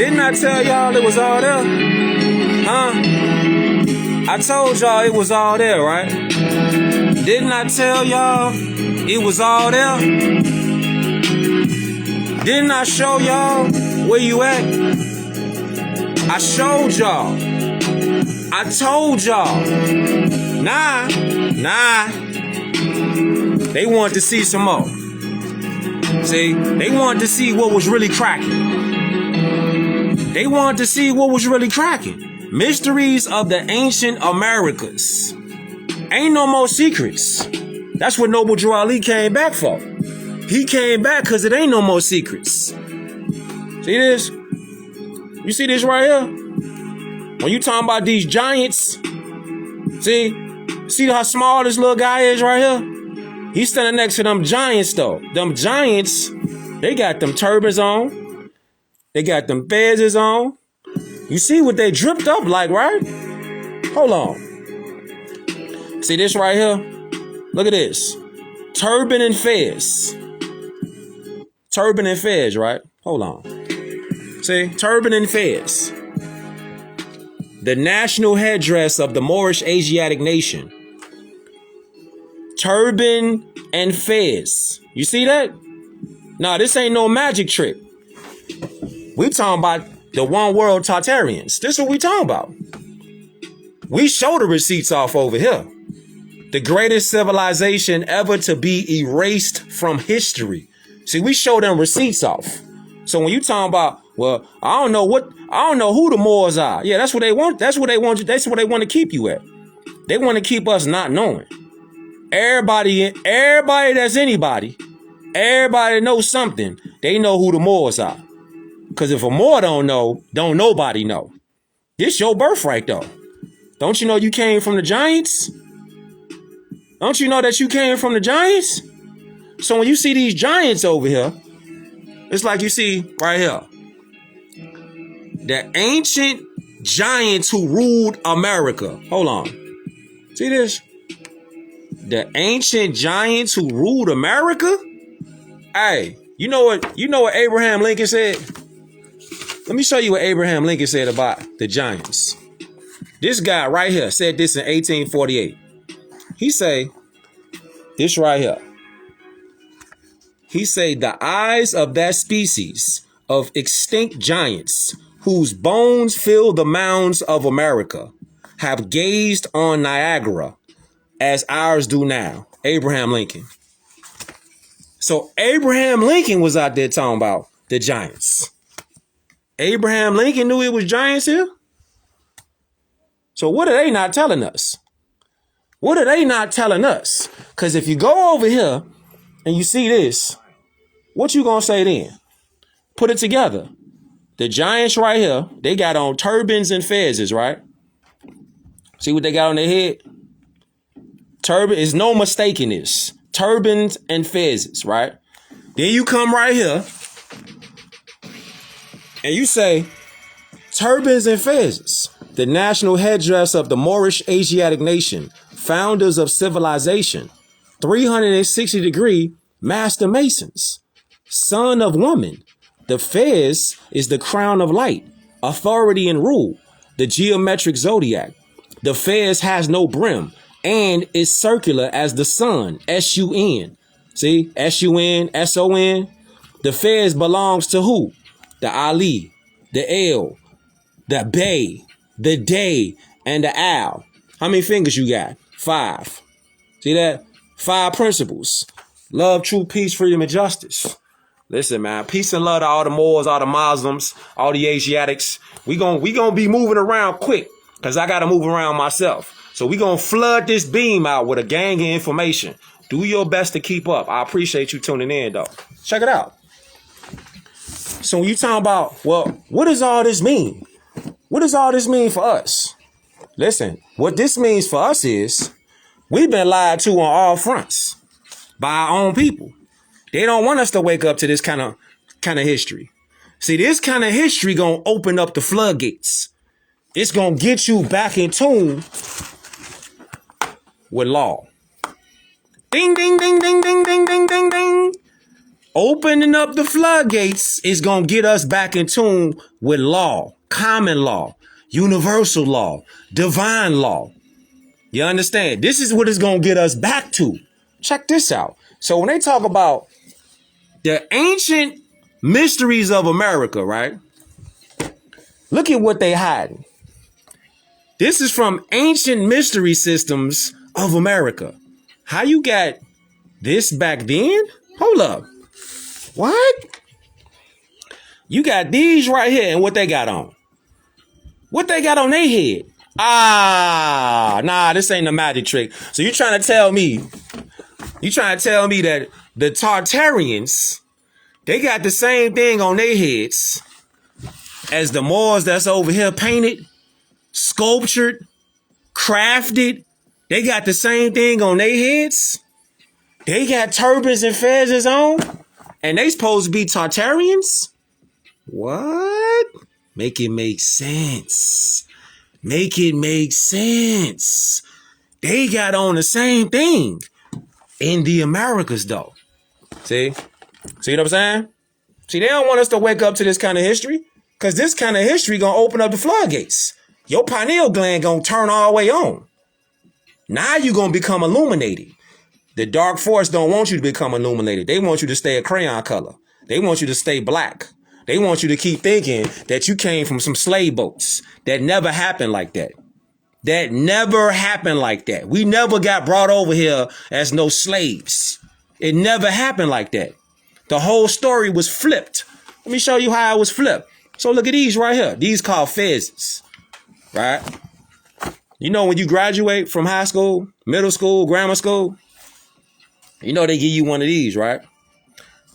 Didn't I tell y'all it was all there? Huh? I told y'all it was all there, right? Didn't I tell y'all it was all there? Didn't I show y'all where you at? I showed y'all. I told y'all. Nah. They wanted to see some more. See, they wanted to see what was really cracking. They wanted to see what was really cracking. Mysteries of the ancient Americas. Ain't no more secrets. That's what Noble Drew Ali came back for. He came back because it ain't no more secrets. See this? You see this right here? When you talking about these giants, see how small this little guy is right here? He's standing next to them giants though. Them giants, they got them turbans on. They got them fezzes on. You see what they dripped up like, right? Hold on. See this right here? Look at this. Turban and fez. Turban and fez, right? Hold on. See? Turban and fez. The national headdress of the Moorish Asiatic nation. Turban and fez. You see that? Nah, this ain't no magic trick. We talking about the one world Tartarians. This is what we talking about. We show the receipts off over here. The greatest civilization ever to be erased from history. See, we show them receipts off. So when you talking about, well, I don't know who the Moors are. Yeah, that's what they want. That's what they want. That's what they want to keep you at. They want to keep us not knowing. Everybody that's anybody, everybody knows something. They know who the Moors are. Because if a Moor don't know, don't nobody know. This your birthright though. Don't you know you came from the giants? Don't you know that you came from the giants? So when you see these giants over here, it's like you see right here. The ancient giants who ruled America. Hold on. See this? The ancient giants who ruled America? Hey, you know what Abraham Lincoln said? Let me show you what Abraham Lincoln said about the giants. This guy right here said this in 1848. He say this right here. He say the eyes of that species of extinct giants whose bones fill the mounds of America have gazed on Niagara as ours do now. Abraham Lincoln. So Abraham Lincoln was out there talking about the giants. Abraham Lincoln knew it was giants here. So what are they not telling us? What are they not telling us? Because if you go over here and you see this, what you gonna say then? Put it together. The giants right here, they got on turbans and fezzes, right? See what they got on their head? Turban is no mistaking this. Turbans and fezzes, right? Then you come right here and you say turbans and fezzes, the national headdress of the Moorish Asiatic nation, founders of civilization, 360-degree master masons, son of woman. The fez is the crown of light, authority and rule, the geometric zodiac. The fez has no brim and is circular as the sun, S-U-N. See, S-U-N, S-O-N. The fez belongs to who? The Ali, the L, the Bay, the Day, and the Owl. How many fingers you got? 5. See that? 5 principles. Love, truth, peace, freedom, and justice. Listen, man, peace and love to all the Moors, all the Muslims, all the Asiatics. We gonna be moving around quick because I got to move around myself. So we gonna flood this beam out with a gang of information. Do your best to keep up. I appreciate you tuning in, though. Check it out. So when you talking about, well, what does all this mean? What does all this mean for us? Listen, what this means for us is we've been lied to on all fronts by our own people. They don't want us to wake up to this kind of history. See, this kind of history gonna open up the floodgates. It's gonna get you back in tune with law. Ding, ding, ding, ding, ding, ding, ding, ding, ding. Opening up the floodgates is going to get us back in tune with law, common law, universal law, divine law. You understand? This is what it's going to get us back to. Check this out. So when they talk about the ancient mysteries of America, right? Look at what they hiding. This is from Ancient Mystery Systems of America. How you got this back then? Hold up. What? You got these right here, and what they got on? What they got on their head? Nah, this ain't a magic trick. So you trying to tell me that the Tartarians, they got the same thing on their heads as the Moors that's over here painted, sculptured, crafted? They got the same thing on their heads? They got turbans and fezzes on? And they supposed to be Tartarians? What? Make it make sense. Make it make sense. They got on the same thing in the Americas, though. See what I'm saying? See, they don't want us to wake up to this kind of history, because this kind of history gonna open up the floodgates. Your pineal gland gonna turn all the way on. Now you gonna become illuminated. The dark force don't want you to become illuminated. They want you to stay a crayon color. They want you to stay black. They want you to keep thinking that you came from some slave boats. That never happened like that. That never happened like that. We never got brought over here as no slaves. It never happened like that. The whole story was flipped. Let me show you how it was flipped. So look at these right here. These called fezzes, right? You know, when you graduate from high school, middle school, grammar school, you know they give you one of these, right?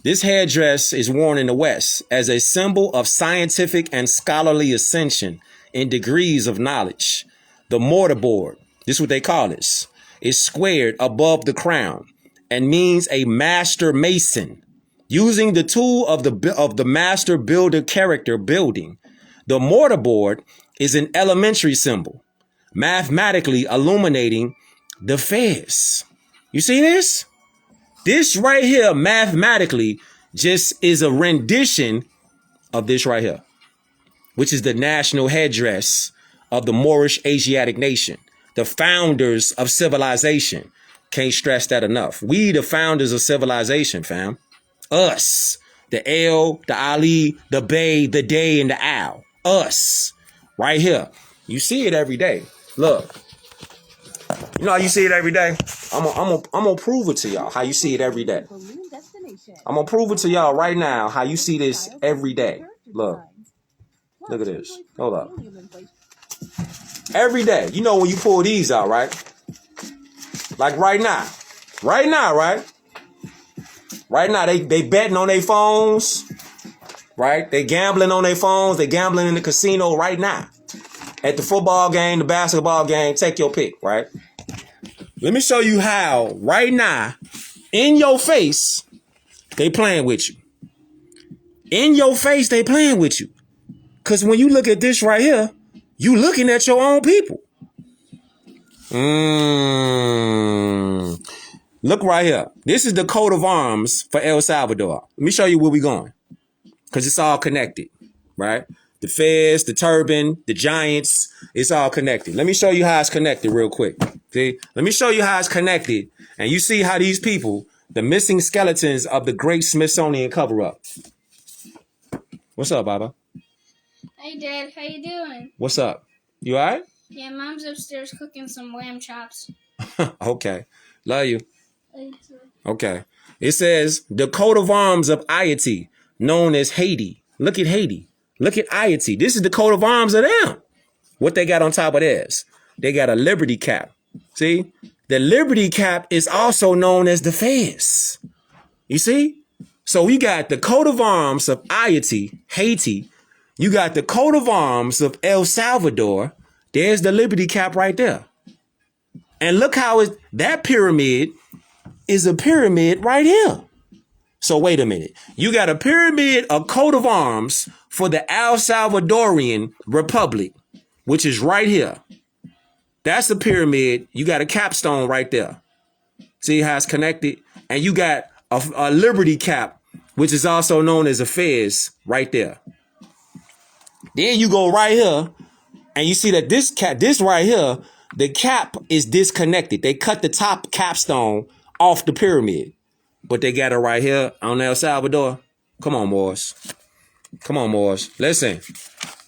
This headdress is worn in the West as a symbol of scientific and scholarly ascension in degrees of knowledge. The mortarboard, this is what they call this, is squared above the crown and means a master mason. Using the tool of the master builder character building, the mortarboard is an elementary symbol, mathematically illuminating the fez. You see this? This right here, mathematically, just is a rendition of this right here, which is the national headdress of the Moorish Asiatic nation, the founders of civilization. Can't stress that enough. We, the founders of civilization, fam. Us. The El, the Ali, the Bay, the Day, and the Owl. Us. Right here. You see it every day. Look. You know how you see it every day? I'm gonna prove it to y'all how you see it every day. I'm gonna prove it to y'all right now how you see this every day. Look. Look at this. Hold up. Every day. You know when you pull these out, right? Like right now. Right now, right? Right now, they betting on their phones, right? They gambling on their phones. They gambling in the casino right now. At the football game, the basketball game, take your pick, right? Let me show you how right now, in your face, they playing with you. In your face, they playing with you. Because when you look at this right here, you looking at your own people. Look right here. This is the coat of arms for El Salvador. Let me show you where we going. Because it's all connected, right? The fez, the turban, the giants, it's all connected. Let me show you how it's connected real quick. See? Let me show you how it's connected. And you see how these people, the missing skeletons of the great Smithsonian cover-up. What's up, Baba? Hey, Dad. How you doing? What's up? You all right? Yeah, Mom's upstairs cooking some lamb chops. Okay. Love you. You too. Okay. It says the coat of arms of Haiti, known as Haiti. Look at Haiti. Look at Haiti. This is the coat of arms of them. What they got on top of theirs? They got a liberty cap. See? The liberty cap is also known as the fez. You see? So we got the coat of arms of Haiti. You got the coat of arms of El Salvador. There's the liberty cap right there. And look how that pyramid is a pyramid right here. So wait a minute. You got a pyramid, a coat of arms for the El Salvadorian Republic, which is right here. That's the pyramid. You got a capstone right there. See how it's connected? And you got a liberty cap, which is also known as a fez, right there. Then you go right here, and you see that this right here, the cap is disconnected. They cut the top capstone off the pyramid, but they got it right here on El Salvador. Come on, Moors. Come on, Moors. Listen,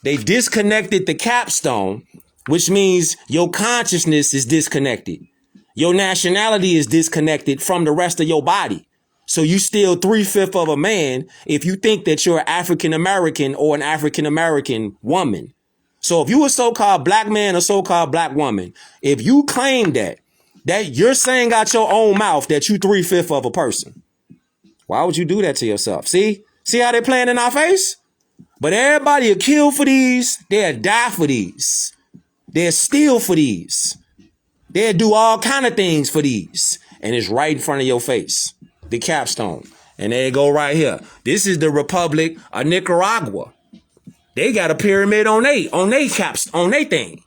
they disconnected the capstone, which means your consciousness is disconnected. Your nationality is disconnected from the rest of your body. So you still 3/5 of a man if you think that you're African-American or an African-American woman. So if you a so-called black man or so-called black woman, if you claim that you're saying out your own mouth that you 3/5 of a person, why would you do that to yourself? See how they playing in our face? But everybody will kill for these. They'll die for these. They'll steal for these. They'll do all kind of things for these. And it's right in front of your face. The capstone. And there you go right here. This is the Republic of Nicaragua. They got a pyramid on they caps, on they thing.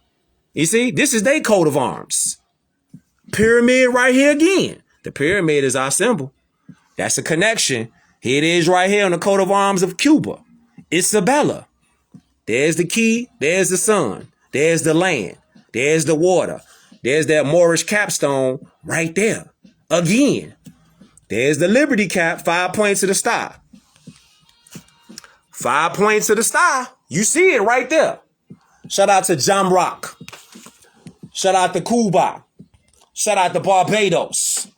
You see, this is their coat of arms. Pyramid right here again. The pyramid is our symbol. That's a connection. Here it is right here on the coat of arms of Cuba. Isabella. There's the key. There's the sun. There's the land. There's the water. There's that Moorish capstone right there. Again. There's the Liberty cap, 5 points to the star. 5 points to the star. You see it right there. Shout out to Jamrock. Shout out to Cuba. Shout out to Barbados.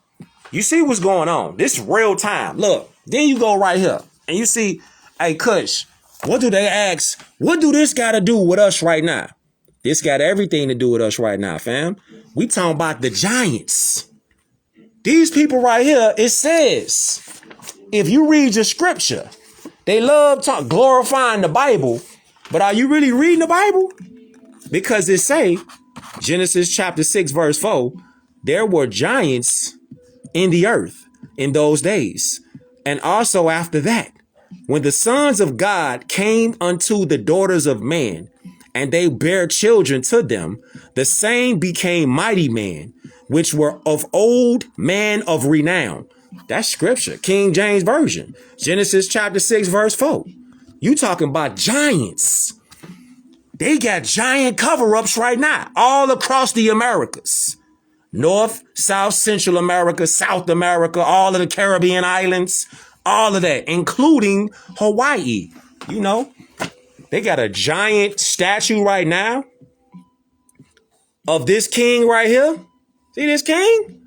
You see what's going on. This is real time. Look, then you go right here and you see, hey, Kush, what do they ask? What do this got to do with us right now? This got everything to do with us right now, fam. We talking about the giants. These people right here, it says, if you read your scripture, they love glorifying the Bible, but are you really reading the Bible? Because it say, Genesis chapter 6, verse 4, there were giants in the earth in those days. And also after that, when the sons of God came unto the daughters of man, and they bare children to them, the same became mighty men, which were of old, man of renown. That's scripture, King James Version, Genesis chapter 6, verse 4. You talking about giants. They got giant cover-ups right now, all across the Americas. North, South, Central America, South America, all of the Caribbean islands, all of that, including Hawaii. You know, they got a giant statue right now of this king right here. See this king?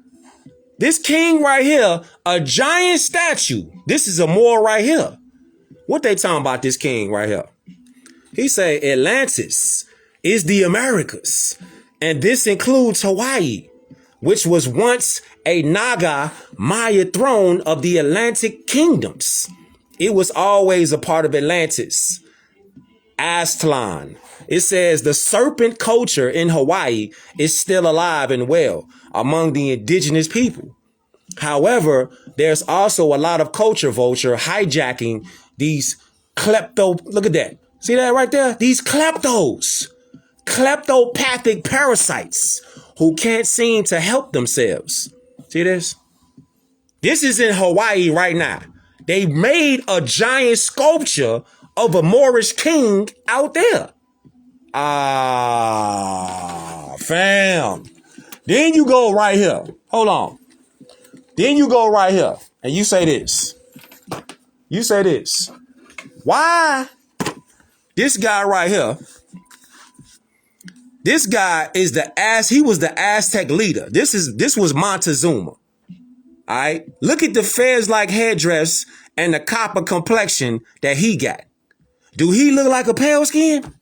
This king right here, a giant statue. This is a Moor right here. What they talking about this king right here? He say Atlantis is the Americas. And this includes Hawaii, which was once a Naga Maya throne of the Atlantic kingdoms. It was always a part of Atlantis. Aztlan. It says the serpent culture in Hawaii is still alive and well among the indigenous people. However, there's also a lot of culture vulture hijacking these look at that. See that right there? These kleptopathic parasites who can't seem to help themselves. See this? This is in Hawaii right now. They made a giant sculpture of a Moorish king out there. Fam. Then you go right here. Hold on. Then you go right here and you say this. You say this. Why? This guy right here. This guy is he was the Aztec leader. This was Montezuma. All right. Look at the fez-like headdress and the copper complexion that he got. Do he look like a pale skin?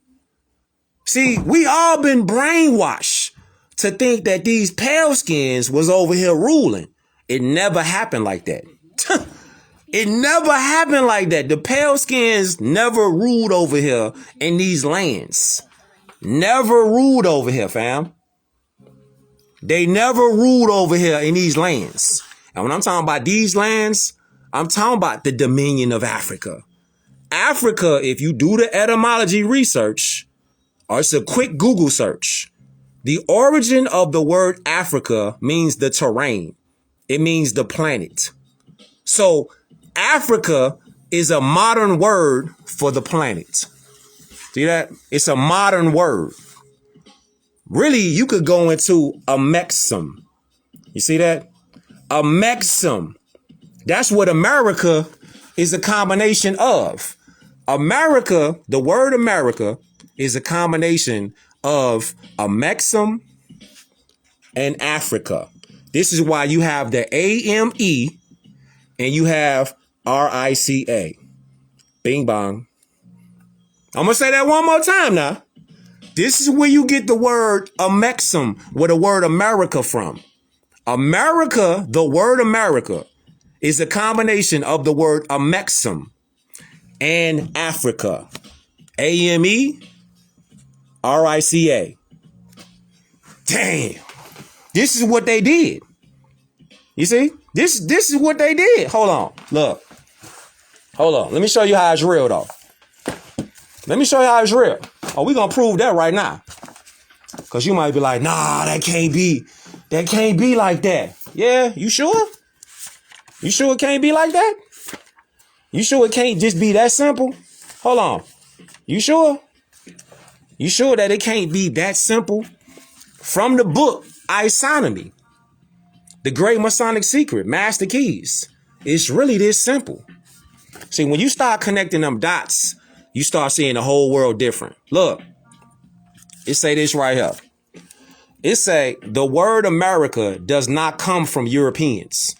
See, we all been brainwashed to think that these pale skins was over here ruling. It never happened like that. It never happened like that. The pale skins never ruled over here in these lands. Never ruled over here, fam. They never ruled over here in these lands. And when I'm talking about these lands, I'm talking about the Dominion of Africa. Africa, if you do the etymology research, or it's a quick Google search, the origin of the word Africa means the terrain. It means the planet. So Africa is a modern word for the planet. See that? It's a modern word. Really, you could go into a mexum. You see that? A mexum. That's what America is a combination of. America, the word America, is a combination of a mexum and Africa. This is why you have the AME and you have RICA. Bing bong. I'm going to say that one more time now. This is where you get the word Amexum, where the word America from. America, the word America, is a combination of the word Amexum and Africa. AME, RICA. Damn. This is what they did. You see? This is what they did. Hold on. Look. Hold on. Let me show you how it's real, though. Let me show you how it's real. Oh, we're going to prove that right now. Because you might be like, nah, that can't be. That can't be like that. Yeah, you sure? You sure it can't be like that? You sure it can't just be that simple? Hold on. You sure? You sure that it can't be that simple? From the book, Isonomy, The Great Masonic Secret, Master Keys. It's really this simple. See, when you start connecting them dots, you start seeing the whole world different. Look, it say this right here. It say the word America does not come from Europeans,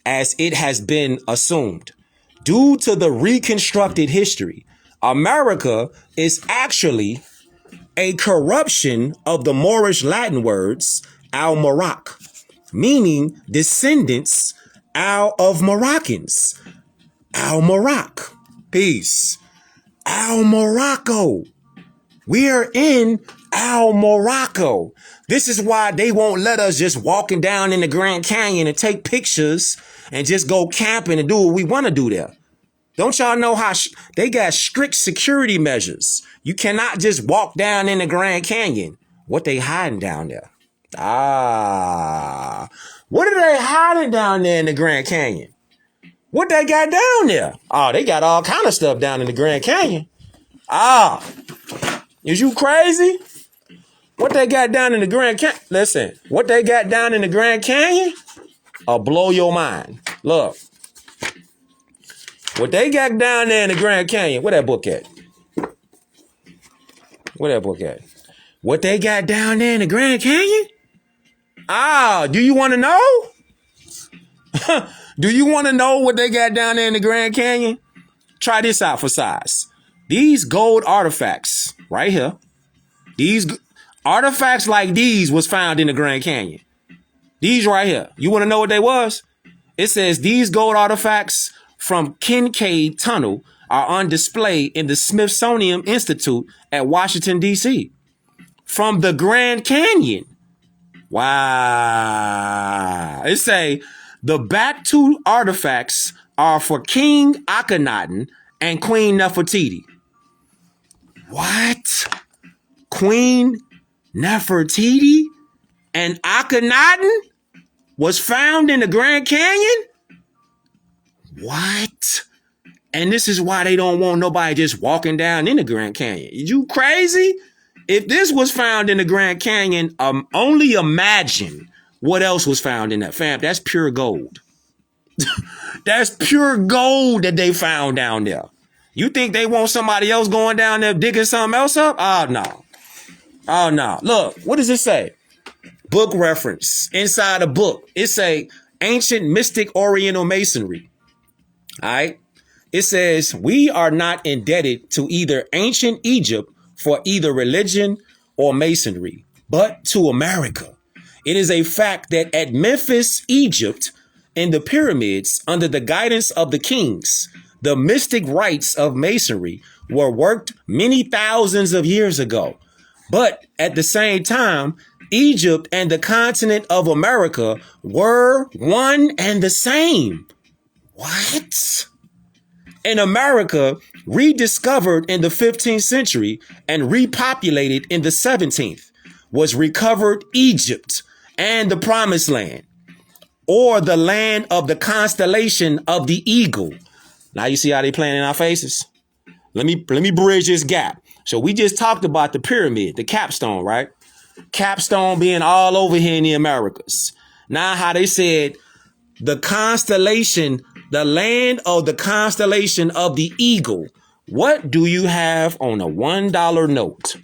as it has been assumed. Due to the reconstructed history, America is actually a corruption of the Moorish Latin words al-Marak, meaning descendants of Moroccans. Al-Marak. Peace. Al-Morocco. We're in Al-Morocco. This is why they won't let us just walking down in the Grand Canyon and take pictures and just go camping and do what we want to do there. Don't y'all know how they got strict security measures? You cannot just walk down in the Grand Canyon. What they hiding down there? What are they hiding down there in the Grand Canyon? What they got down there? Oh, they got all kind of stuff down in the Grand Canyon. Is you crazy? What they got down in the Grand Canyon? Listen, what they got down in the Grand Canyon will blow your mind. Look. What they got down there in the Grand Canyon, where that book at? Where that book at? What they got down there in the Grand Canyon? Do you want to know? Do you want to know what they got down there in the Grand Canyon? Try this out for size. These gold artifacts right here, these artifacts like these was found in the Grand Canyon. These right here. You want to know what they was? It says these gold artifacts from Kincaid Tunnel are on display in the Smithsonian Institute at Washington, D.C. From the Grand Canyon. Wow. It say the back two artifacts are for King Akhenaten and Queen Nefertiti. What? Queen Nefertiti and Akhenaten was found in the Grand Canyon? What? And this is why they don't want nobody just walking down in the Grand Canyon. You crazy? If this was found in the Grand Canyon, only imagine what else was found in that, fam. That's pure gold. That's pure gold that they found down there. You think they want somebody else going down there digging something else up? Oh, no. Oh, no. Look, what does it say? Book reference. Inside the book, it say ancient mystic Oriental Masonry. All right. It says we are not indebted to either ancient Egypt for either religion or masonry, but to America. It is a fact that at Memphis, Egypt, in the pyramids, under the guidance of the kings, the mystic rites of masonry were worked many thousands of years ago. But at the same time, Egypt and the continent of America were one and the same. What? In America, rediscovered in the 15th century and repopulated in the 17th, was recovered Egypt and the Promised Land, or the land of the constellation of the eagle, Now you see how they playing in our faces? Let me bridge this gap. So we just talked about the pyramid, the capstone, right? Capstone being all over here in the Americas. Now how they said the constellation, the land of the constellation of the eagle. What do you have on a $1 note?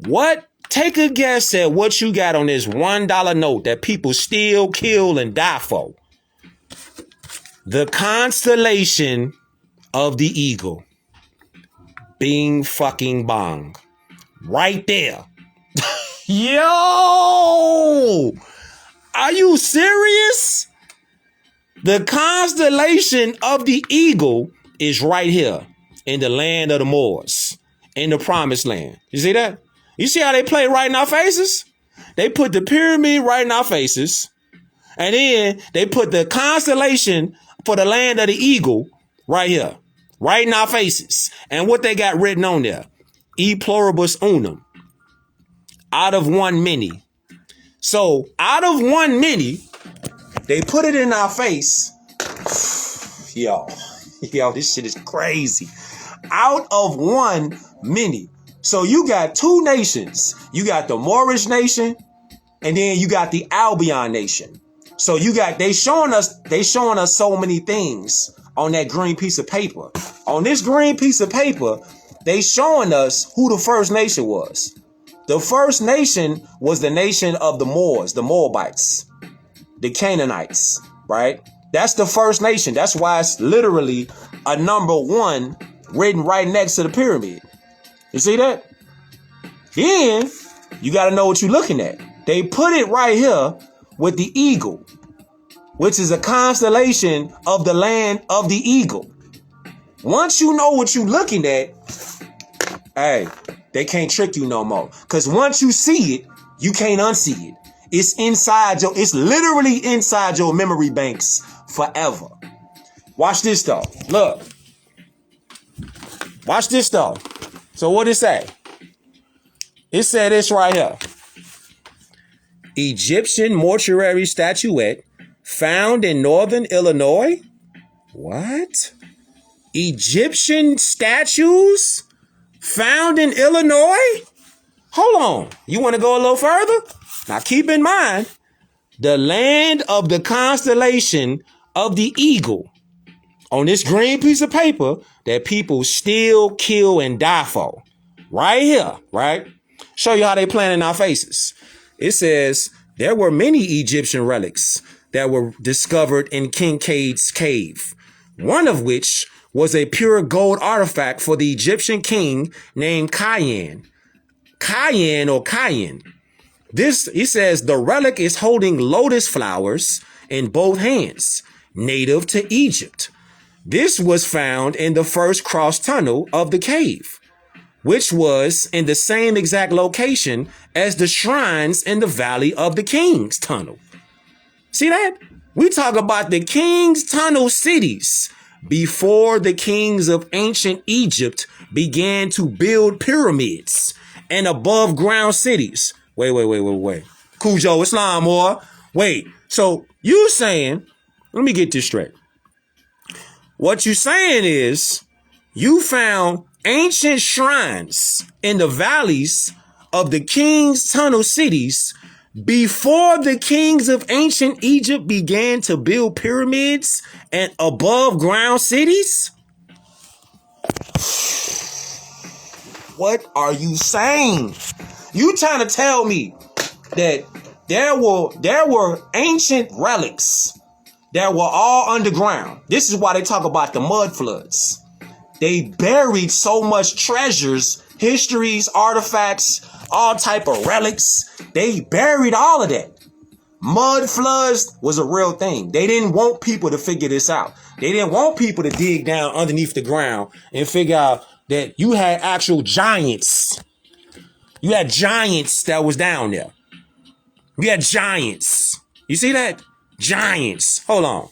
What? Take a guess at what you got on this $1 note that people still kill and die for. The constellation of the eagle. Bing fucking bong. Right there. Yo! Are you serious? The constellation of the eagle is right here in the land of the Moors, in the promised land. You see that? You see how they play right in our faces? They put the pyramid right in our faces, and then they put the constellation for the land of the eagle right here, right in our faces. And what they got written on there? E pluribus unum. Out of one many. So out of one many, they put it in our face. Yo, this shit is crazy. Out of one many. So you got two nations. You got the Moorish nation, and then you got the Albion nation. So you got they showing us so many things on that green piece of paper. On this green piece of paper, they showing us who the first nation was. The first nation was the nation of the Moors, the Moabites, the Canaanites, right? That's the first nation. That's why it's literally a number 1 written right next to the pyramid. You see that? Then you got to know what you're looking at. They put it right here with the eagle, which is a constellation of the land of the eagle. Once you know what you're looking at, hey, they can't trick you no more. Because once you see it, you can't unsee it. It's literally inside your memory banks forever. Watch this though. Look. Watch this though. So what it say? It said this right here. Egyptian mortuary statuette found in northern Illinois. What? Egyptian statues found in Illinois? Hold on. You want to go a little further? Now keep in mind, the land of the constellation of the eagle on this green piece of paper that people still kill and die for. Right here, right? Show you how they playing in our faces. It says there were many Egyptian relics that were discovered in Kincaid's cave, one of which was a pure gold artifact for the Egyptian king named Cayenne. Cayenne or Cayenne. This, he says, the relic is holding lotus flowers in both hands, native to Egypt. This was found in the first cross tunnel of the cave, which was in the same exact location as the shrines in the Valley of the Kings tunnel. See that? We talk about the King's Tunnel cities before the kings of ancient Egypt began to build pyramids and above ground cities. Wait. Cujo Islam, or wait. So you saying, let me get this straight. What you saying is you found ancient shrines in the valleys of the King's Tunnel cities before the kings of ancient Egypt began to build pyramids and above ground cities? What are you saying? You trying to tell me that there were ancient relics that were all underground? This is why they talk about the mud floods. They buried so much treasures, histories, artifacts, all type of relics. They buried all of that. Mud floods was a real thing. They didn't want people to figure this out. They didn't want people to dig down underneath the ground and figure out that you had actual giants. You had giants that was down there. You had giants. You see that? Giants. Hold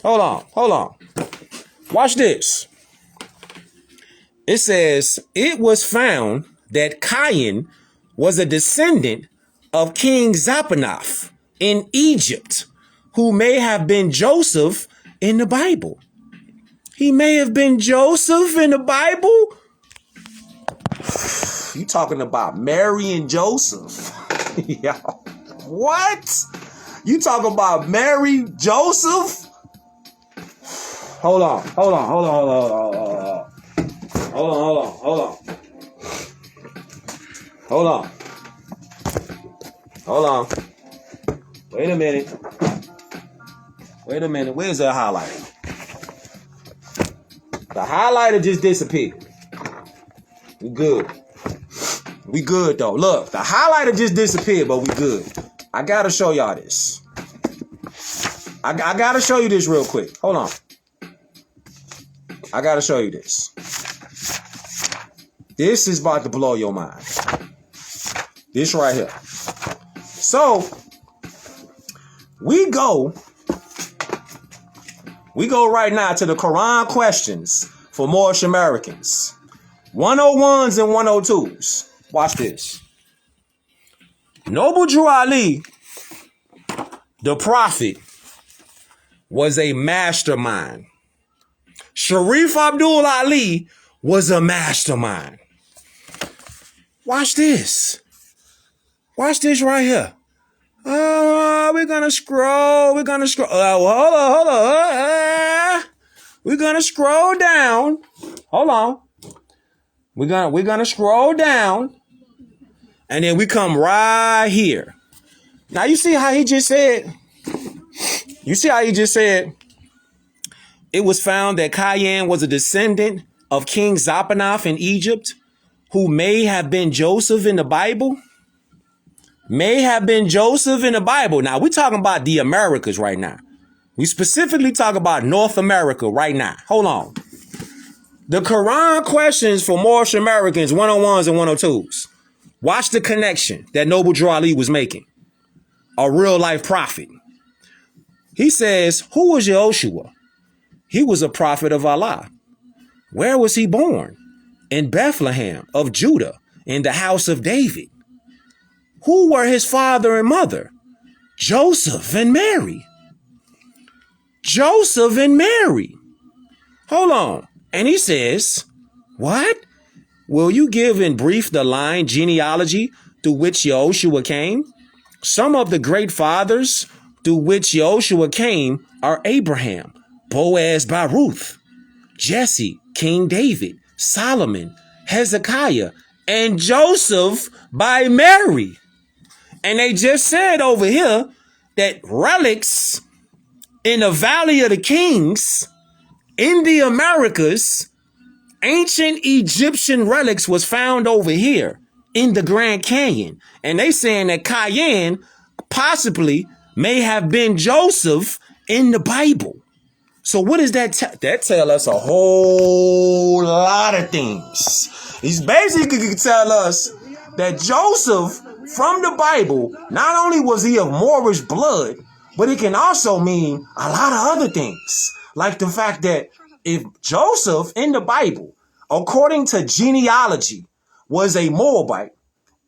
on. Watch this. It says, it was found that Cayenne was a descendant of King Zapanath in Egypt, who may have been Joseph in the Bible. He may have been Joseph in the Bible. You talking about Mary and Joseph? Yeah. What? You talking about Mary, Joseph? Hold on. Wait a minute. Where's the highlighter? The highlighter just disappeared. We good. We good though. Look, the highlighter just disappeared, but we good. I gotta show y'all this. I gotta show you this real quick. Hold on. I gotta show you this. This is about to blow your mind. This right here. So, we go right now to the Quran questions for Moorish Americans. 101s and 102s. Watch this. Noble Drew Ali, the prophet, was a mastermind. Sharif Abdul Ali was a mastermind. Watch this. Watch this right here. We're gonna scroll. Hold on. We're gonna scroll down. Hold on. We're gonna scroll down, and then we come right here. Now you see how he just said. It was found that Cayenne was a descendant of King Zapanath in Egypt, who may have been Joseph in the Bible. Now, we're talking about the Americas right now. We specifically talk about North America right now. Hold on. The Quran questions for Moorish Americans, 101s and 102s. Watch the connection that Noble Drew Ali was making. A real life prophet. He says, who was Yehoshua? He was a prophet of Allah. Where was he born? In Bethlehem of Judah, in the house of David. Who were his father and mother? Joseph and Mary. Hold on. And he says, what? Will you give in brief the line genealogy through which Yehoshua came? Some of the great fathers through which Yehoshua came are Abraham, Boaz by Ruth, Jesse, King David, Solomon, Hezekiah, and Joseph by Mary. And they just said over here that relics in the Valley of the Kings in the Americas, ancient Egyptian relics was found over here in the Grand Canyon. And they saying that Cayenne possibly may have been Joseph in the Bible. So what does that tell? That tell us a whole lot of things. He's basically tell us that Joseph from the Bible, not only was he of Moorish blood, but it can also mean a lot of other things. Like the fact that if Joseph in the Bible, according to genealogy, was a Moabite,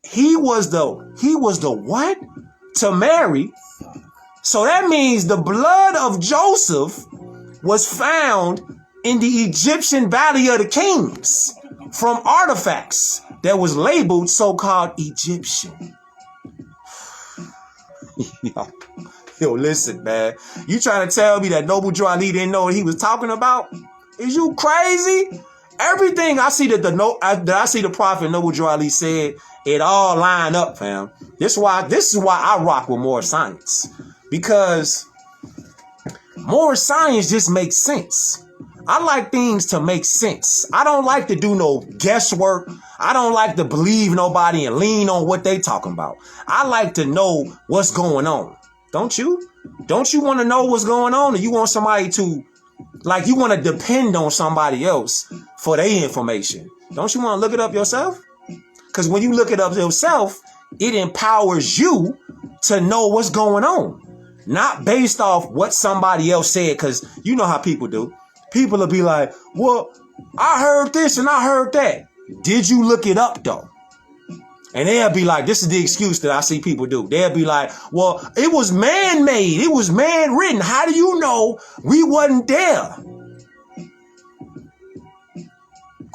he was the what? To Mary. So that means the blood of Joseph was found in the Egyptian Valley of the Kings from artifacts that was labeled so-called Egyptian. Yo, listen, man. You trying to tell me that Noble Drew Ali didn't know what he was talking about? Is you crazy? Everything I see that the prophet Noble Drew Ali said, it all line up, fam. This is why I rock with Moorish science. Because Moorish science just makes sense. I like things to make sense. I don't like to do no guesswork. I don't like to believe nobody and lean on what they talking about. I like to know what's going on. Don't you? Don't you want to know what's going on? Or you want somebody to, like, you want to depend on somebody else for their information? Don't you want to look it up yourself? Because when you look it up yourself, it empowers you to know what's going on. Not based off what somebody else said, because you know how people do. People will be like, well, I heard this and I heard that. Did you look it up, though? And they'll be like, this is the excuse that I see people do. They'll be like, well, it was man-made. It was man-written. How do you know we wasn't there?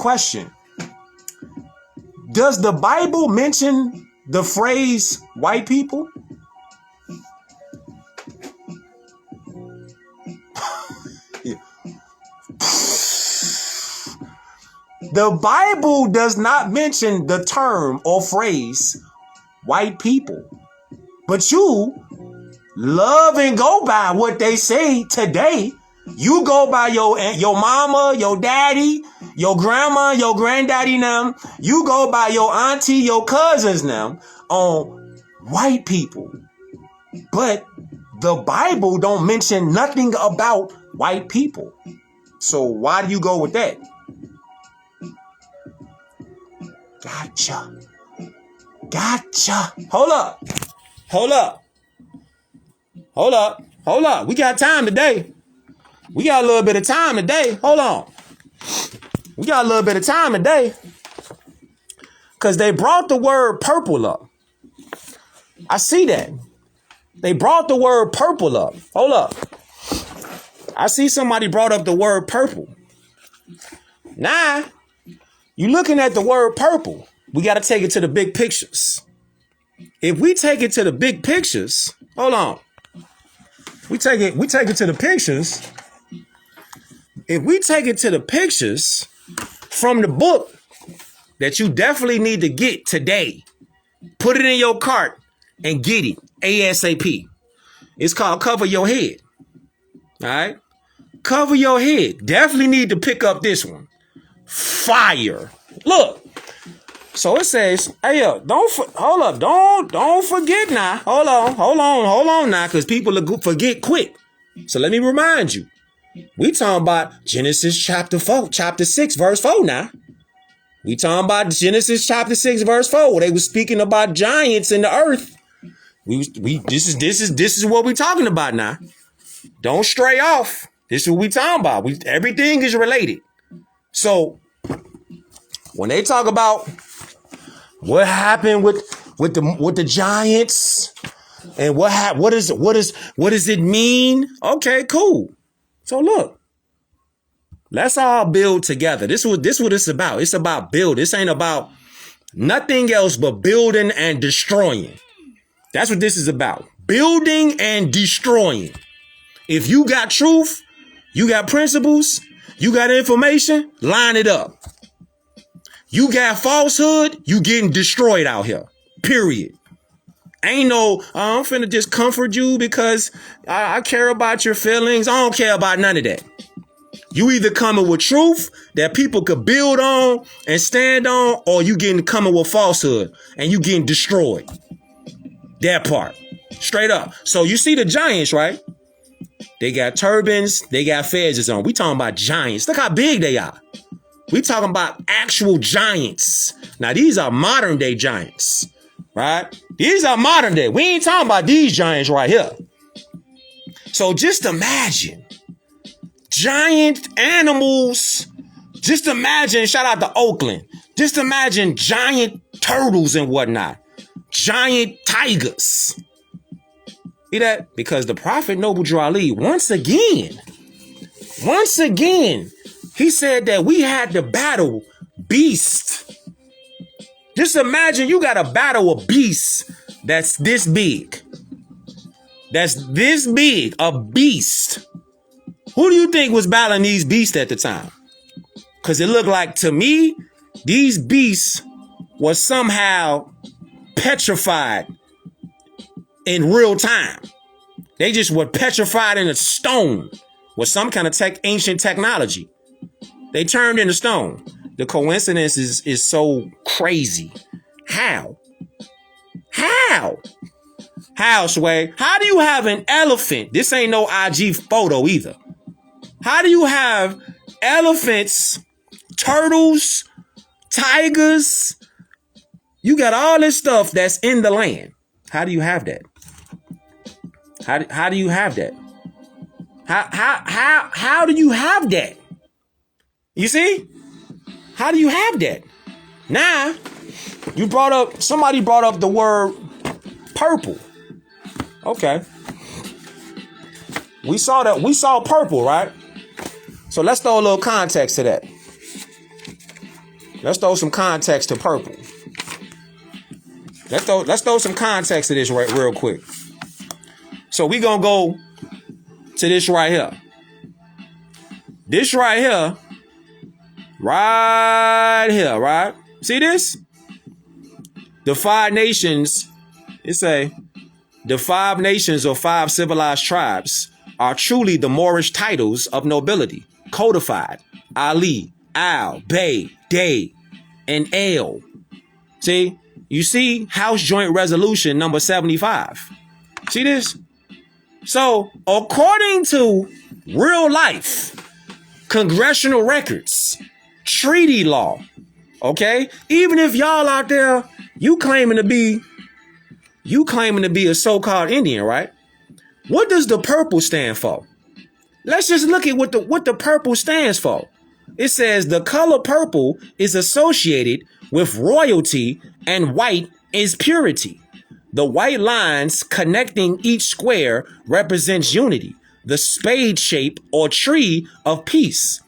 Question. Does the Bible mention the phrase white people? The Bible does not mention the term or phrase white people. But you love and go by what they say today. You go by your mama, your daddy, your grandma, your granddaddy now. You go by your auntie, your cousins now on white people. But the Bible don't mention nothing about white people. So why do you go with that? Gotcha. Hold up. We got time today. We got a little bit of time today. Hold on. We got a little bit of time today. Because they brought the word purple up. I see that. They brought the word purple up. Hold up. I see somebody brought up the word purple. Now, you looking at the word purple. We got to take it to the big pictures. If we take it to the big pictures, hold on. We take it to the pictures. If we take it to the pictures from the book that you definitely need to get today, put it in your cart and get it ASAP. It's called Cover Your Head. All right. Cover Your Head. Definitely need to pick up this one. Fire. Look. So it says, hey, don't forget now. Hold on now, because people forget quick. So let me remind you. We talking about Genesis chapter 6, verse 4 now. We talking about Genesis chapter 6, verse 4. They were speaking about giants in the earth. This is what we talking about now. Don't stray off. This is what we talking about. Everything is related. So when they talk about what happened with the giants and what does it mean? Okay, cool. So look, let's all build together. This what it's about. It's about build. This ain't about nothing else but building and destroying. That's what this is about. Building and destroying. If you got truth, you got principles, you got information, line it up. You got falsehood, you getting destroyed out here. Period. Ain't no, I'm finna just comfort you because I care about your feelings. I don't care about none of that. You either coming with truth that people could build on and stand on, or you coming with falsehood and you getting destroyed. That part. Straight up. So you see the giants, right? They got turbans, they got fezes on. We talking about giants. Look how big they are. We talking about actual giants. Now, these are modern day giants, right? These are modern day. We ain't talking about these giants right here. So just imagine giant animals. Just imagine, shout out to Oakland. Just imagine giant turtles and whatnot. Giant tigers. See that? Because the Prophet Noble Drew Ali, once again, he said that we had to battle beasts. Just imagine you got to battle a beast that's this big. That's this big, a beast. Who do you think was battling these beasts at the time? Because it looked like, to me, these beasts were somehow petrified in real time. They just were petrified in a stone with some kind of ancient technology. They turned into stone. The coincidence is so crazy. How? How, Sway? How do you have an elephant? This ain't no IG photo either. How do you have elephants, turtles, tigers? You got all this stuff that's in the land. How do you have that? How do you have that? How do you have that? You see? How do you have that? Now, somebody brought up the word purple. Okay. We saw purple, right? So let's throw a little context to that. Let's throw some context to purple. Let's throw some context to this real quick. So we gonna go to this right here. This right here. Right here, right? See this? The 5 nations, it say, the 5 nations or 5 civilized tribes are truly the Moorish titles of nobility, codified. Ali, Al, Bey, Day, and El. See? You see House Joint Resolution number 75. See this? So, according to real life, congressional records, treaty law, okay? Even if y'all out there, you claiming to be a so-called Indian, right? What does the purple stand for? Let's just look at what the purple stands for. It says the color purple is associated with royalty and white is purity. The white lines connecting each square represents unity, the spade shape or tree of peace.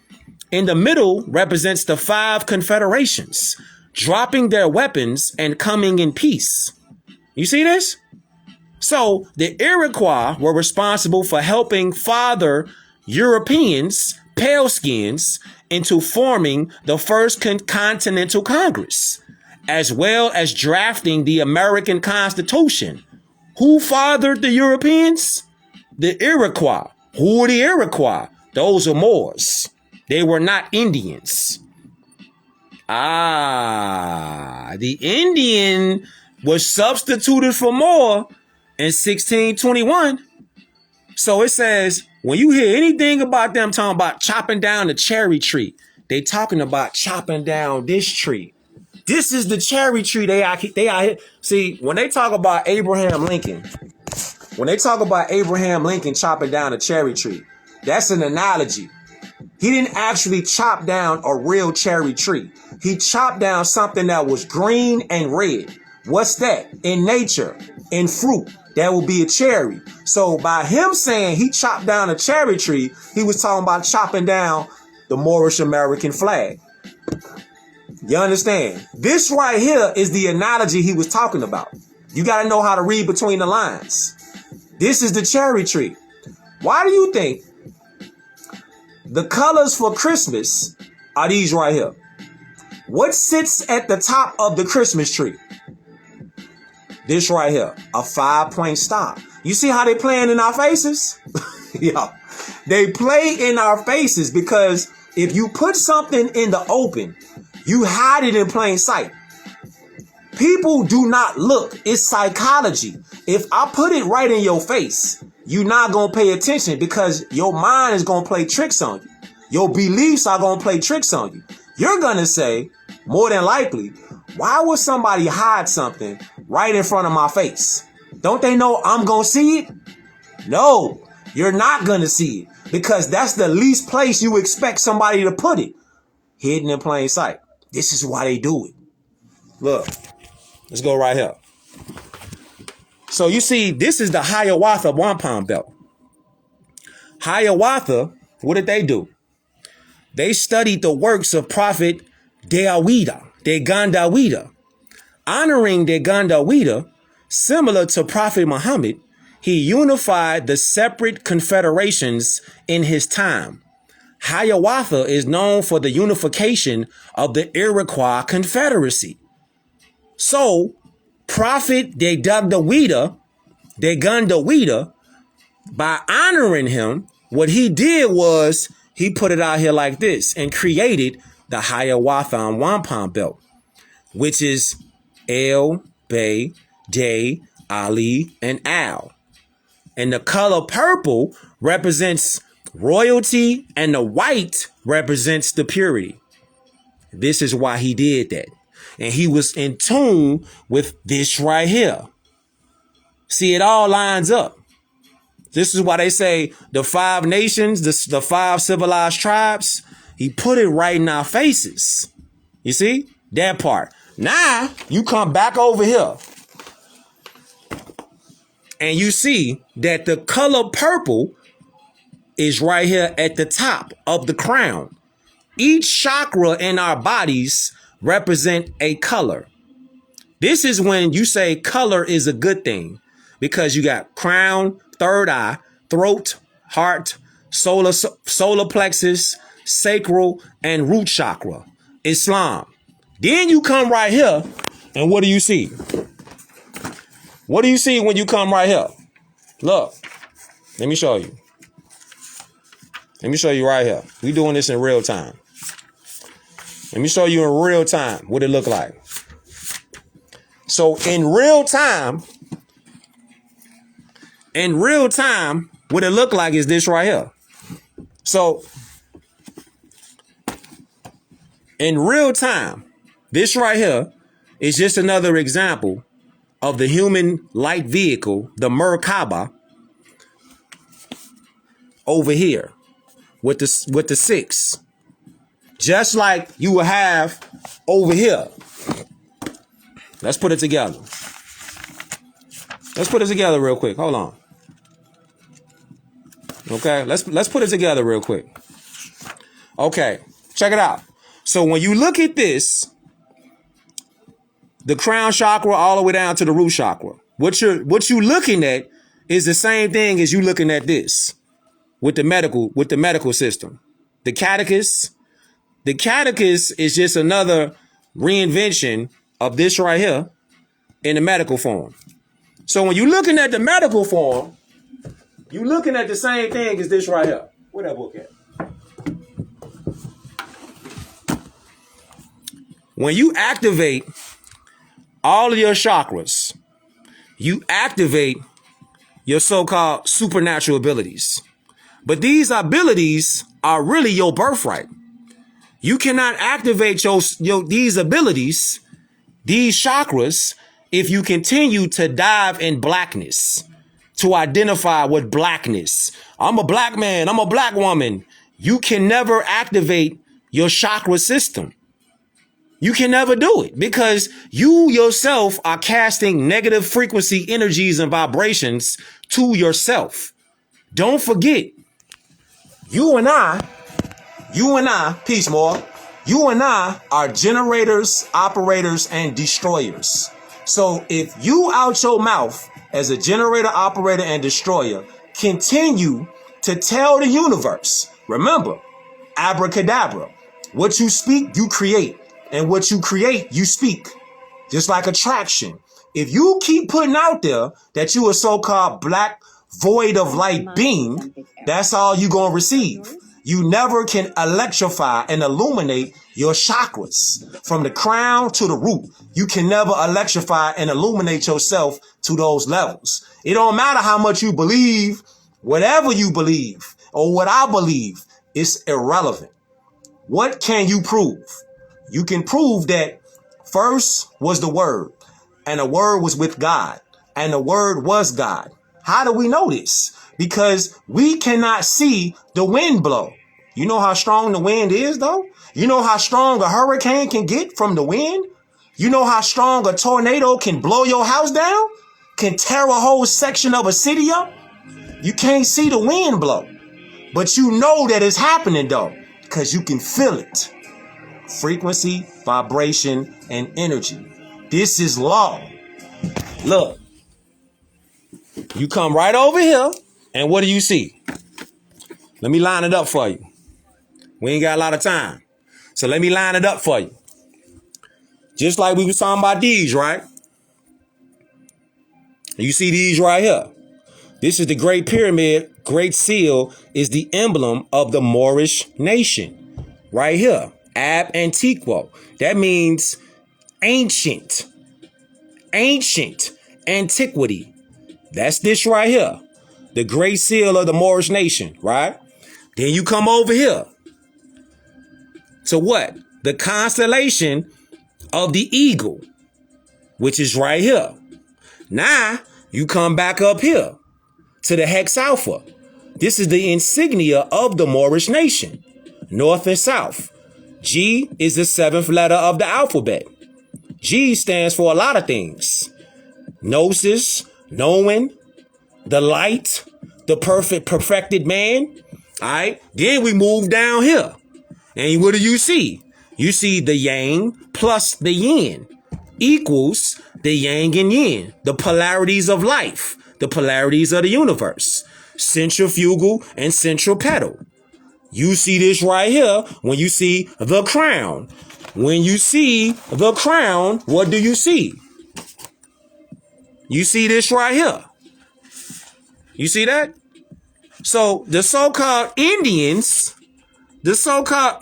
In the middle represents the 5 confederations, dropping their weapons and coming in peace. You see this? So the Iroquois were responsible for helping father Europeans, pale skins, into forming the first Continental Congress, as well as drafting the American Constitution. Who fathered the Europeans? The Iroquois. Who are the Iroquois? Those are Moors. They were not Indians. The Indian was substituted for Moor in 1621. So it says, when you hear anything about them talking about chopping down the cherry tree, they talking about chopping down this tree. This is the cherry tree they out here. See, when they talk about Abraham Lincoln chopping down a cherry tree, that's an analogy. He didn't actually chop down a real cherry tree. He chopped down something that was green and red. What's that? In nature, in fruit, that will be a cherry. So by him saying he chopped down a cherry tree, he was talking about chopping down the Moorish American flag. You understand? This right here is the analogy he was talking about. You got to know how to read between the lines. This is the cherry tree. Why do you think the colors for Christmas are these right here? What sits at the top of the Christmas tree? This right here, a 5-point star. You see how they playing in our faces? Yeah, they play in our faces because if you put something in the open, you hide it in plain sight. People do not look. It's psychology. If I put it right in your face, you're not going to pay attention because your mind is going to play tricks on you. Your beliefs are going to play tricks on you. You're going to say, more than likely, why would somebody hide something right in front of my face? Don't they know I'm going to see it? No, you're not going to see it because that's the least place you expect somebody to put it. Hidden in plain sight. This is why they do it. Look, let's go right here. So you see, this is the Hiawatha Wampum Belt. Hiawatha, what did they do? They studied the works of Prophet Degandawida. Honoring Degandawida, similar to Prophet Muhammad, he unified the separate confederations in his time. Hiawatha is known for the unification of the Iroquois Confederacy. So, Prophet Degandawida, by honoring him, what he did was he put it out here like this and created the Hiawatha Wampum Belt, which is El, Bey, Day, Ali, and Al. And the color purple represents royalty and the white represents the purity. This is why he did that. And he was in tune with this right here. See, it all lines up. This is why they say the 5 nations, the 5 civilized tribes, he put it right in our faces. You see? That part. Now, you come back over here. And you see that the color purple is right here at the top of the crown. Each chakra in our bodies represent a color. This is when you say color is a good thing because you got crown, third eye, throat, heart, solar plexus, sacral, and root chakra. Islam. Then you come right here, and what do you see? What do you see when you come right here? Look, let me show you. Let me show you right here. We doing this in real time. Let me show you in real time what it look like. So in real time, what it look like is this right here. So in real time, this right here is just another example of the human light vehicle, the Merkaba, over here with the 6. Just like you will have over here. Let's put it together. Let's put it together real quick. Hold on. Okay, let's put it together real quick. Okay, check it out. So when you look at this, the crown chakra all the way down to the root chakra, what you looking at is the same thing as you looking at this with the medical system. The catechus is just another reinvention of this right here in the medical form. So when you're looking at the medical form, you're looking at the same thing as this right here. Where that book at? When you activate all of your chakras, you activate your so-called supernatural abilities. But these abilities are really your birthright. You cannot activate these abilities, these chakras, if you continue to dive in blackness, to identify with blackness. I'm a black man. I'm a black woman. You can never activate your chakra system. You can never do it because you yourself are casting negative frequency energies and vibrations to yourself. Don't forget, you and I, peace more. You and I are generators, operators, and destroyers. So if you out your mouth as a generator, operator, and destroyer, continue to tell the universe, remember, abracadabra, what you speak, you create. And what you create, you speak. Just like attraction. If you keep putting out there that you a so-called black void of light being, that's all you're going to receive. You never can electrify and illuminate your chakras from the crown to the root. You can never electrify and illuminate yourself to those levels. It don't matter how much you believe, whatever you believe or what I believe, it's irrelevant. What can you prove? You can prove that first was the Word, and the Word was with God, and the Word was God. How do we know this? Because we cannot see the wind blow. You know how strong the wind is, though? You know how strong a hurricane can get from the wind? You know how strong a tornado can blow your house down? Can tear a whole section of a city up? You can't see the wind blow, but you know that it's happening, though, because you can feel it. Frequency, vibration, and energy. This is law. Look, you come right over here, and what do you see? Let me line it up for you. We ain't got a lot of time, so let me line it up for you. Just like we was talking about these, right? You see these right here. This is the Great Pyramid. Great Seal is the emblem of the Moorish nation. Right here. Ab Antiquo. That means ancient. Ancient. Antiquity. That's this right here. The Great Seal of the Moorish nation, right? Then you come over here. So what? The constellation of the eagle, which is right here. Now you come back up here to the Hex Alpha. This is the insignia of the Moorish nation, north and south. G is the 7th letter of the alphabet. G stands for a lot of things. Gnosis, knowing, the light, the perfected man. All right. Then we move down here. And what do you see? You see the yang plus the yin equals the yang and yin, the polarities of life, the polarities of the universe, centrifugal and centripetal. You see this right here when you see the crown. When you see the crown, what do you see? You see this right here. You see that? So the so-called Indians, the so-called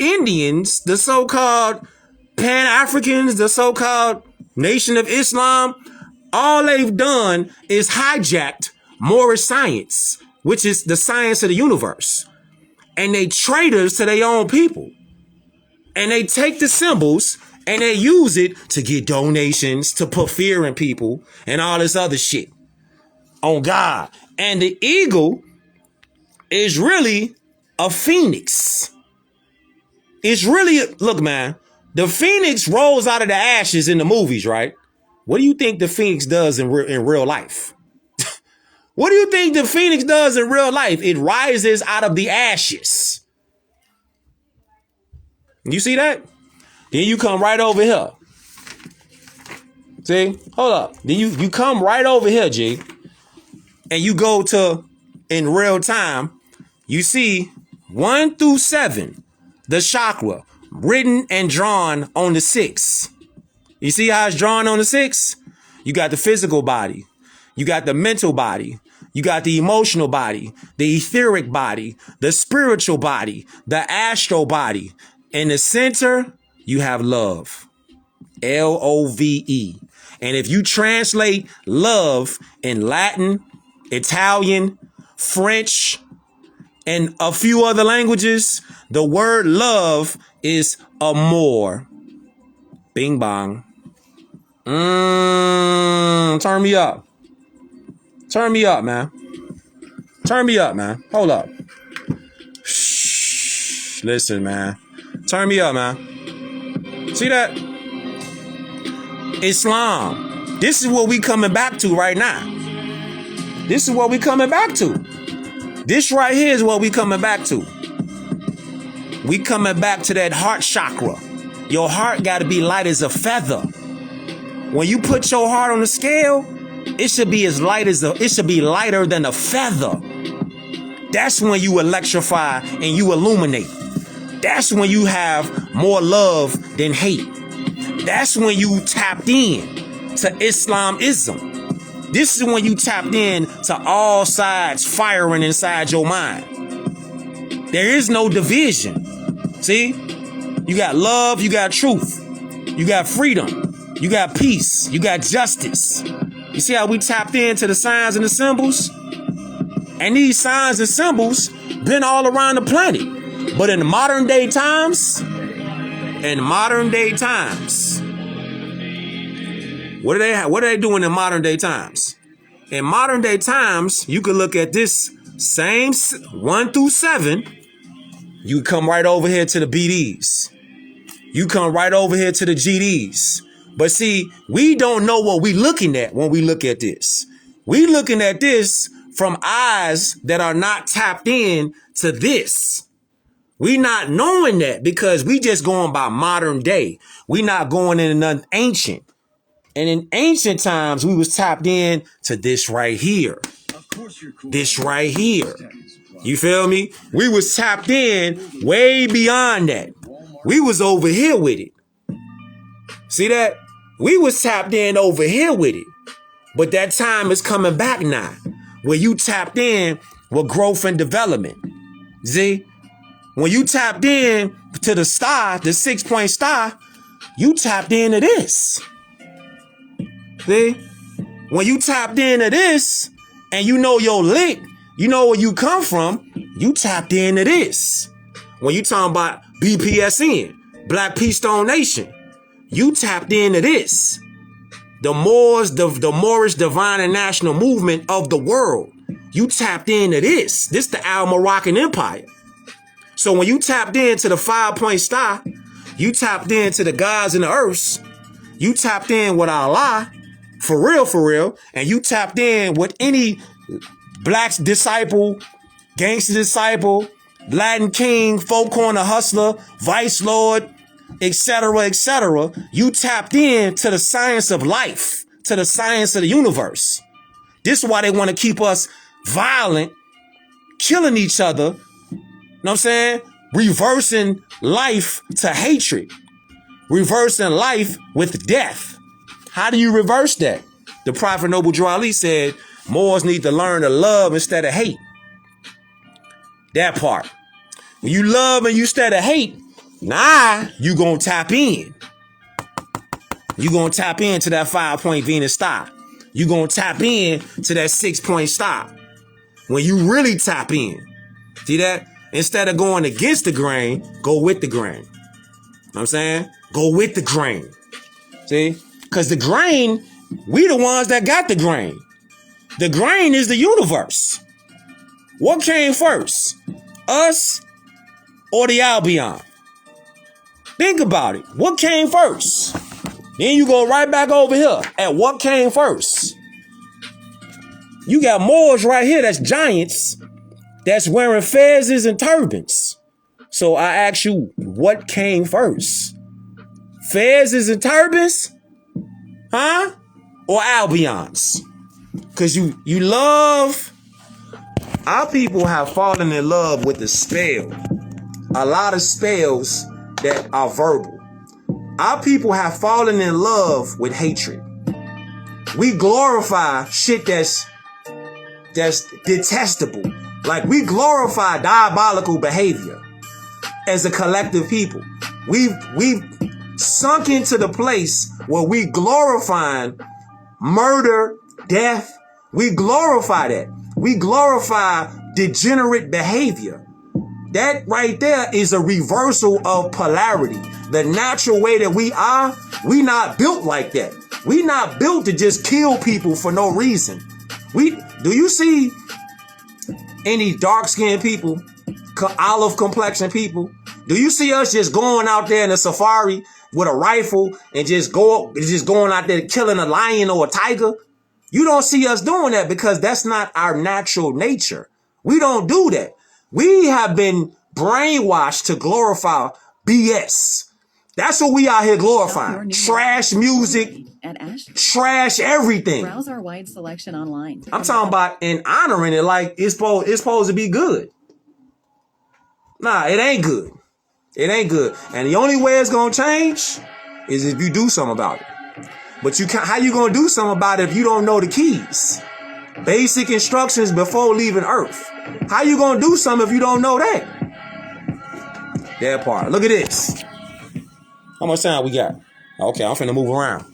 Pan-Africans, the so-called Nation of Islam, all they've done is hijacked Moorish science, which is the science of the universe. And they traitors to their own people. And they take the symbols and they use it to get donations, to put fear in people and all this other shit on God. And the eagle is really a phoenix. It's really, look, man, the phoenix rolls out of the ashes in the movies, right? What do you think the phoenix does in real life? What do you think the phoenix does in real life? It rises out of the ashes. You see that? Then you come right over here. See? Hold up. Then you come right over here, G. And you go to, in real time, you see 1 through 7, the chakra, written and drawn on the 6. You see how it's drawn on the 6? You got the physical body. You got the mental body. You got the emotional body, the etheric body, the spiritual body, the astral body. In the center, you have love. Love. And if you translate love in Latin, Italian, French, and a few other languages, the word love is amor. Bing bong. Turn me up. Turn me up, man. Turn me up, man. Hold up. Shh. Listen, man. Turn me up, man. See that? Islam. This is what we coming back to right now. This is what we coming back to. This right here is what we coming back to. We coming back to that heart chakra. Your heart got to be light as a feather. When you put your heart on the scale, it should be as light as it should be lighter than a feather. That's when you electrify and you illuminate. That's when you have more love than hate. That's when you tapped in to Islamism. This is when you tapped in to all sides firing inside your mind. There is no division. See? You got love, you got truth, you got freedom, you got peace, you got justice. You see how we tapped into the signs and the symbols? And these signs and symbols been all around the planet. But in modern day times, what are they doing in modern day times? In modern day times, you can look at this same 1 through 7. You come right over here to the BDs. You come right over here to the GDs. But see, we don't know what we looking at when we look at this. We looking at this from eyes that are not tapped in to this. We not knowing that because we just going by modern day. We not going in nothing ancient. And in ancient times, we was tapped in to this right here. This right here. You feel me? We was tapped in way beyond that. We was over here with it. See that? We was tapped in over here with it. But that time is coming back now. Where you tapped in with growth and development. See? When you tapped in to the star, the 6-point star, you tapped into this. See? When you tapped into this and you know your lick, you know where you come from, you tapped into this. When you talking about BPSN, Black Peace Stone Nation, you tapped into this. The Moors, the Moorish Divine and National Movement of the world, you tapped into this. This the Al-Moroccan Empire. So when you tapped into the 5-point star, you tapped into the gods and the earths, you tapped in with Allah, for real, and you tapped in with any Black disciple, gangster disciple, Latin king, folk corner hustler, vice lord, etc., you tapped in to the science of life, to the science of the universe. This is why they want to keep us violent, killing each other. You know what I'm saying? Reversing life to hatred. Reversing life with death. How do you reverse that? The Prophet Noble Drew Ali said, Moors need to learn to love instead of hate. That part. When you love and you instead of hate, nah, you gonna tap in. You gonna tap into that 5-point Venus star. You gonna tap in to that 6-point star. When you really tap in. See that? Instead of going against the grain, go with the grain. You know what I'm saying? Go with the grain. See? Because the grain, we the ones that got the grain. The grain is the universe. What came first? Us or the Albion? Think about it. What came first? Then you go right back over here at what came first. You got Moors right here that's giants that's wearing fezzes and turbans. So I ask you, what came first? Fezzes and turbans? Huh? Or Albions? Because you love... Our people have fallen in love with the spell. A lot of spells that are verbal. Our people have fallen in love with hatred. We glorify shit that's detestable. Like we glorify diabolical behavior as a collective people. We've sunk into the place where we glorifying murder, death. We glorify that. We glorify degenerate behavior. That right there is a reversal of polarity. The natural way that we are, we not built like that. We not built to just kill people for no reason. Do you see any dark-skinned people, olive complexion people? Do you see us just going out there in a safari with a rifle and just going out there killing a lion or a tiger? You don't see us doing that because that's not our natural nature. We don't do that. We have been brainwashed to glorify BS. That's what we out here glorifying. Trash music, trash everything. Browse our wide selection online. I'm talking about and honoring it like it's supposed to be good. Nah, it ain't good. It ain't good. And the only way it's going to change is if you do something about it. But how you going to do something about it if you don't know the keys? Basic instructions before leaving Earth. How you going to do something if you don't know that? That part. Look at this. How much time we got? Okay, I'm finna move around.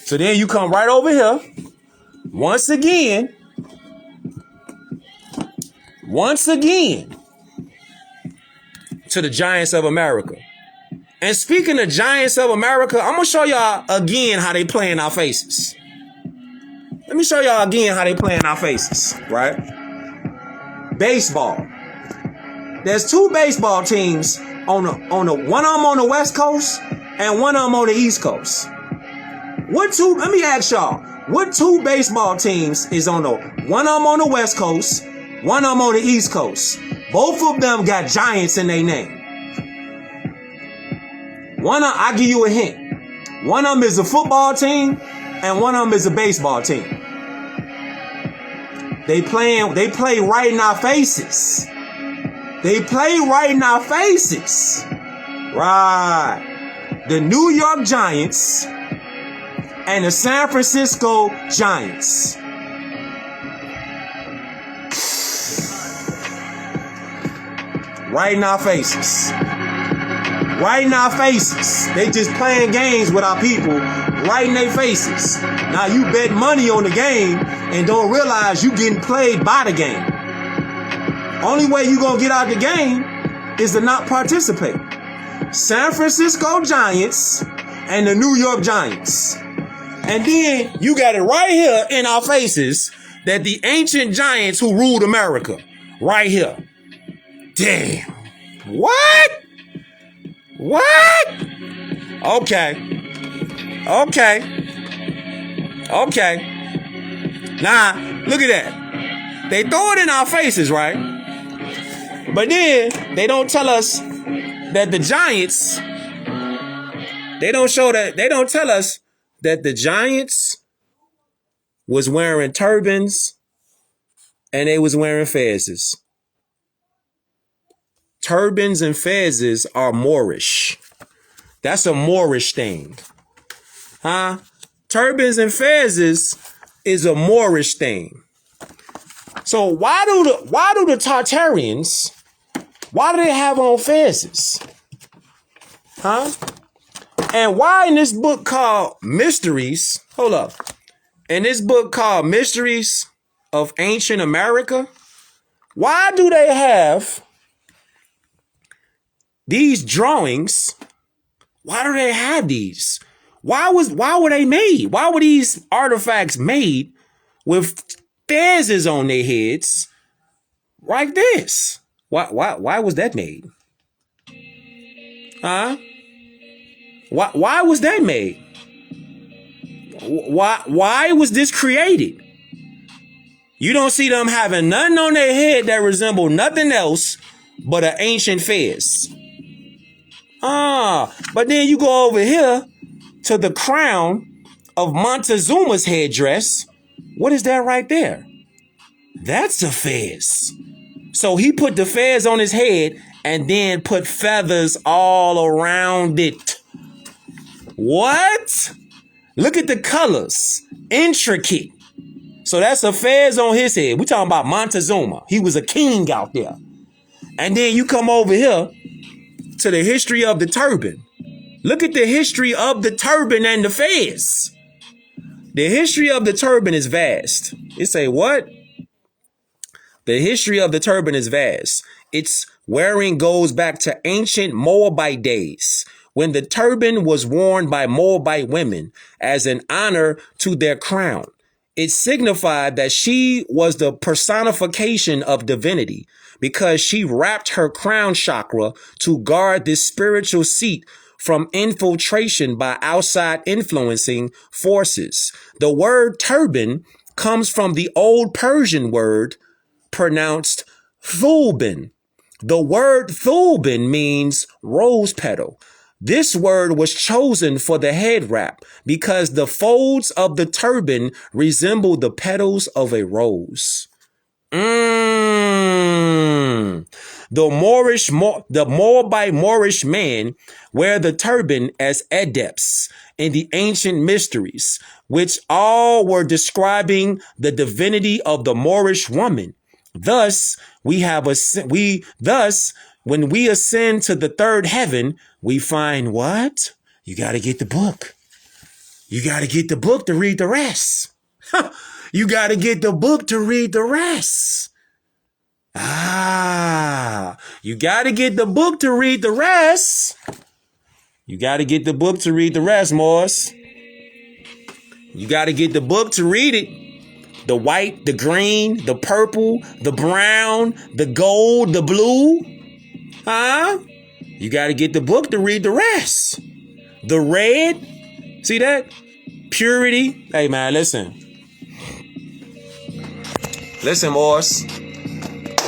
So then you come right over here. Once again. To the Giants of America. And speaking of Giants of America, I'm going to show y'all again how they play in our faces. Let me show y'all again how they play in our faces, right? Baseball. There's two baseball teams on the one of them on the West Coast and one of them on the East Coast. Let me ask y'all, what two baseball teams is on one of them on the West Coast, one of them on the East Coast? Both of them got Giants in their name. I'll give you a hint. One of them is a football team and one of them is a baseball team. They play right in our faces. They play right in our faces. Right. The New York Giants and the San Francisco Giants. Right in our faces. Right in our faces. They just playing games with our people right in their faces. Now you bet money on the game and don't realize you getting played by the game. Only way you gonna get out the game is to not participate. San Francisco Giants and the New York Giants. And then you got it right here in our faces that the ancient giants who ruled America. Right here. Damn. What? What? Okay. Nah, look at that. They throw it in our faces, right? But then they don't tell us that the Giants They don't show that. They don't tell us that the giants was wearing turbans and they was wearing fezzes. Turbans and fezzes are Moorish. That's a Moorish thing. Huh? Turbans and fezzes is a Moorish thing. So why do the Tartarians, why do they have on fezzes? Huh? And why in this book called Mysteries, hold up, in this book called Mysteries of Ancient America, why do they have these drawings? Why do they have these? Why were they made? Why were these artifacts made with fezzes on their heads like this? Why was that made? Huh? Why was that made? Why was this created? You don't see them having nothing on their head that resemble nothing else but an ancient fez. But then you go over here to the crown of Montezuma's headdress. What is that right there? That's a fez. So he put the fez on his head and then put feathers all around it. What? Look at the colors. Intricate. So that's a fez on his head. We're talking about Montezuma. He was a king out there. And then you come over here to the history of the turban. Look at the history of the turban and the fez. The history of the turban is vast. You say what? The history of the turban is vast. Its wearing goes back to ancient Moabite days, when the turban was worn by Moabite women as an honor to their crown. It signified that she was the personification of divinity because she wrapped her crown chakra to guard this spiritual seat from infiltration by outside influencing forces. The word turban comes from the old Persian word pronounced thulbin. The word thulbin means rose petal. This word was chosen for the head wrap because the folds of the turban resemble the petals of a rose. The Moabite Moorish men wear the turban as adepts in the ancient mysteries, which all were describing the divinity of the Moorish woman. Thus, when we ascend to the third heaven, we find what? You got to get the book. You got to get the book to read the rest. You got to get the book to read the rest. You got to get the book to read the rest. You got to get the book to read the rest, Morris. You got to get the book to read it. The white, the green, the purple, the brown, the gold, the blue. Huh? You got to get the book to read the rest. The red. See that? Purity. Hey, man, listen. Listen, Morris.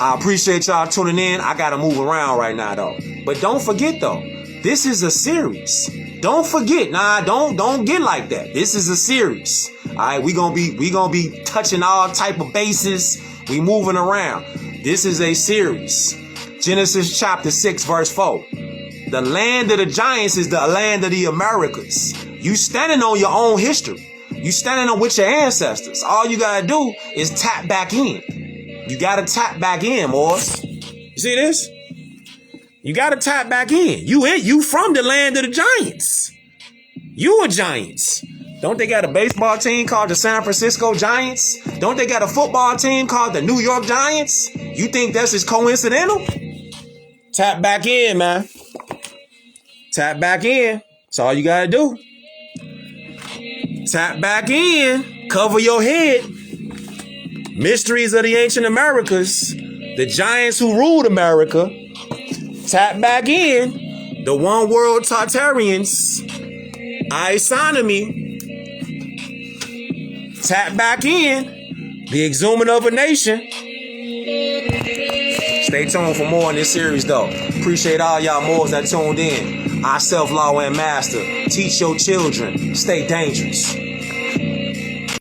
I appreciate y'all tuning in. I got to move around right now, though. But don't forget, though, this is a series. Don't forget. Don't get like that. This is a series. All right, we gonna be touching all type of bases. We moving around. This is a series. Genesis chapter 6, verse 4. The land of the giants is the land of the Americas. You standing on your own history. You standing on with your ancestors. All you gotta do is tap back in. You gotta tap back in, boys. You see this? You gotta tap back in. You from the land of the giants. You are giants. Don't they got a baseball team called the San Francisco Giants? Don't they got a football team called the New York Giants? You think that's just coincidental? Tap back in, man. Tap back in. That's all you gotta do. Tap back in. Cover your head. Mysteries of the ancient Americas. The giants who ruled America. Tap back in. The one world Tartarians. Isonomy. Tap back in. The exhuming of a nation. Stay tuned for more in this series, though. Appreciate all y'all Moors that tuned in. I self-law and master. Teach your children. Stay dangerous.